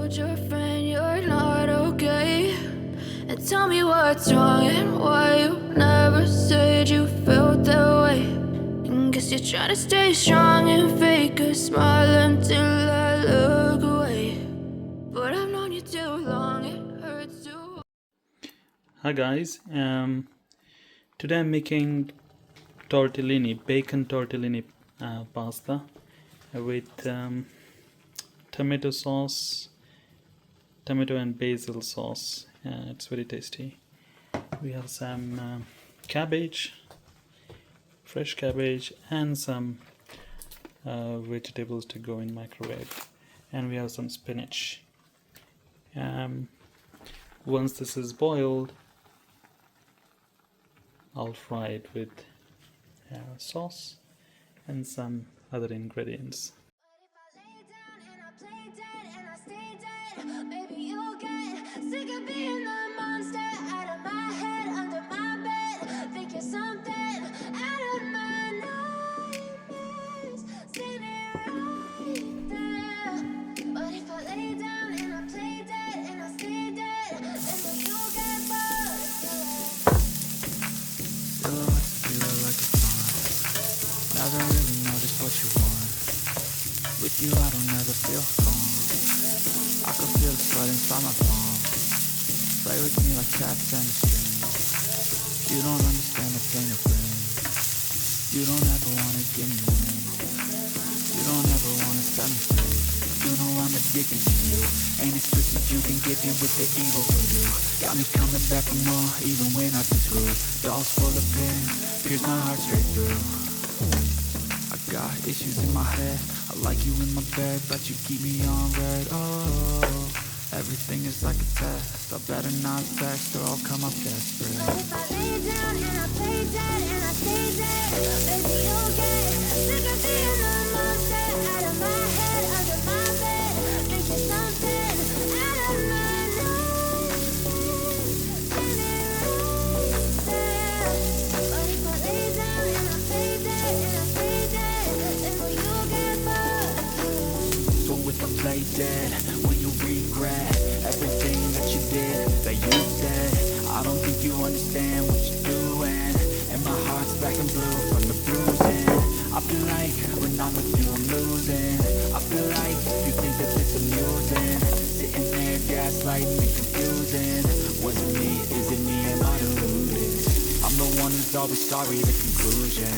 told your friend you're not okay? And tell me what's wrong and why you never said you felt that way. And guess you're trying to stay strong and fake a smile until I look away. But I've known you too long, it hurts to. Hi guys, today I'm making tortellini, bacon tortellini pasta with tomato sauce, tomato and basil sauce. It's very tasty. We have some cabbage, fresh cabbage, and some vegetables to go in microwave, and we have some spinach. Once this is boiled, I'll fry it with sauce and some other ingredients. Never really know just what you want. With you I don't ever feel calm. I can feel the sweat inside my palm. Play with me like cats and a string. You don't understand the pain it brings. You don't ever wanna give me wings. You don't ever wanna set me free. You know I'm addicted to you. Ain't it strict that you can get me with the evil voodoo. Got me coming back for more even when I get screwed. Dolls full of pain, pierce my heart straight through. I got issues in my head. I like you in my bed, but you keep me on red. Oh, everything is like a test. I better not text or I'll come up desperate. But if I lay down and I play dead and I stay dead, baby you'll get sick of being the monster out of my head, under my bed, thinking something out of my nose. Send it right there. But if I lay down and I play dead and I stay dead, then will you get bored? So if I play dead, will you regret everything that you did, that you said? I don't think you understand what you're doing, and my heart's black and blue from the bruising. I feel like when I'm with you I'm losing. I feel like you think that it's amusing, sitting there gaslighting me, confusing. Was it me? Is it me? Am I deluded? I'm the one who's always sorry, the conclusion,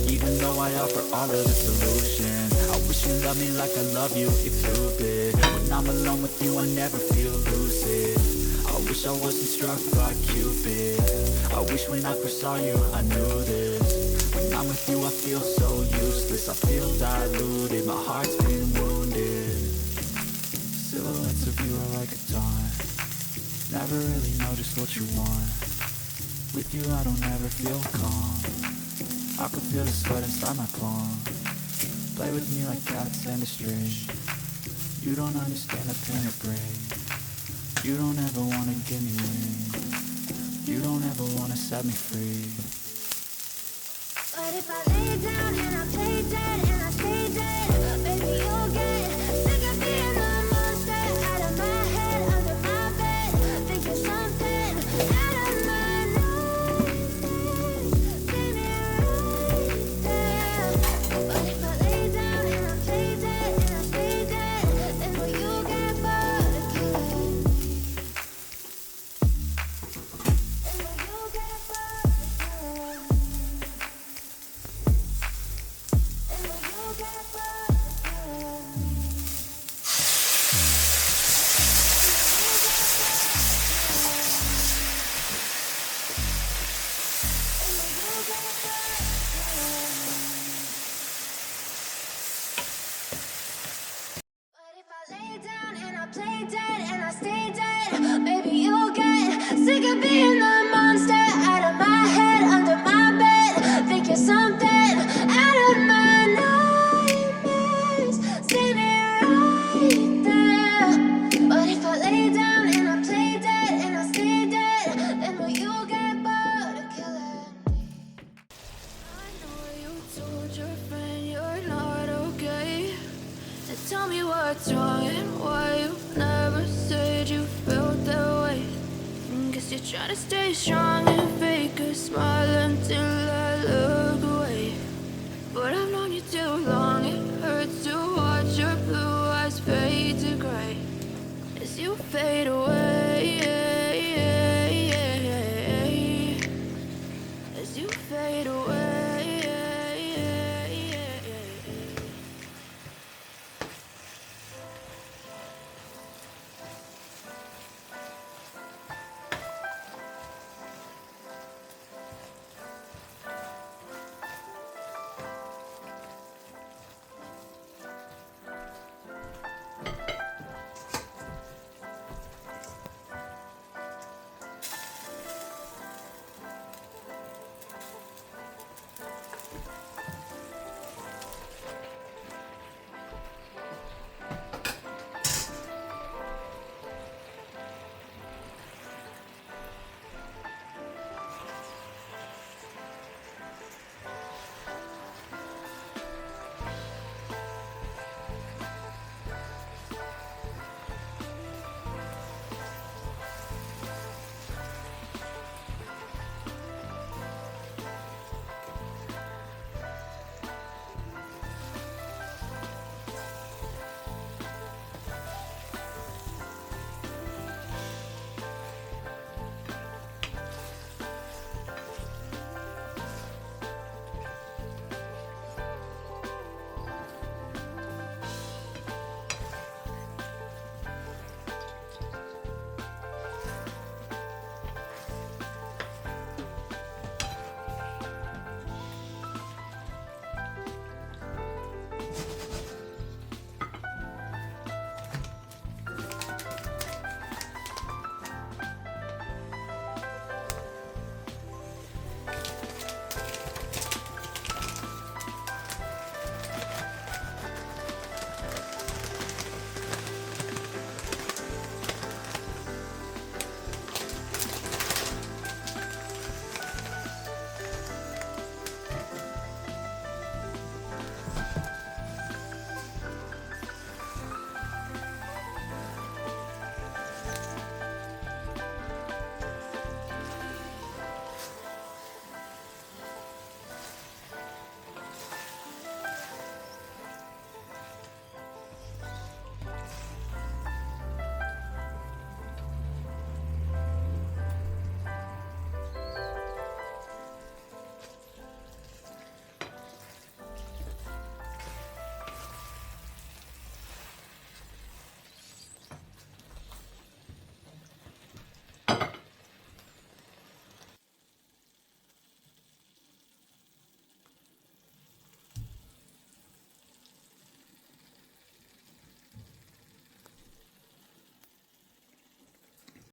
even though I offer all of the solutions. I wish you loved me like I love you, it's stupid. When I'm alone with you I never feel lucid. I wish I wasn't struck by Cupid. I wish when I first saw you I knew this. When I'm with you I feel so useless. I feel diluted, my heart's been wounded. Silhouettes of you are like a taunt. Never really know just what you want. With you I don't ever feel calm. I can feel the sweat inside my palm. Play with me like cats and a string. You don't understand the pain it brings. You don't ever wanna give me wings. You don't ever wanna set me free. But if I lay down and I play dead and I stay dead, baby you'll get sick of being the monster out of my head, under my bed, thinking something out of my nose. Send it right there. But if I lay down and I play dead and I stay dead, then will you get bored of killing? Then will you get bored of killing? Then will you get bored of killing? But if I lay down and I play dead and I stay dead, baby you'll get sick of being the monster out of my head, under my bed, thinking something out of my nightmares. Send it right there. But if I lay down and I play dead and I stay dead, then will you get bored of killing me? I know you told your friend you're not okay. And tell me what's wrong and why you never Guess you're trying to stay strong and fake a smile until I look away. But I've known you too long, it hurts to watch your blue eyes fade to gray as you fade away.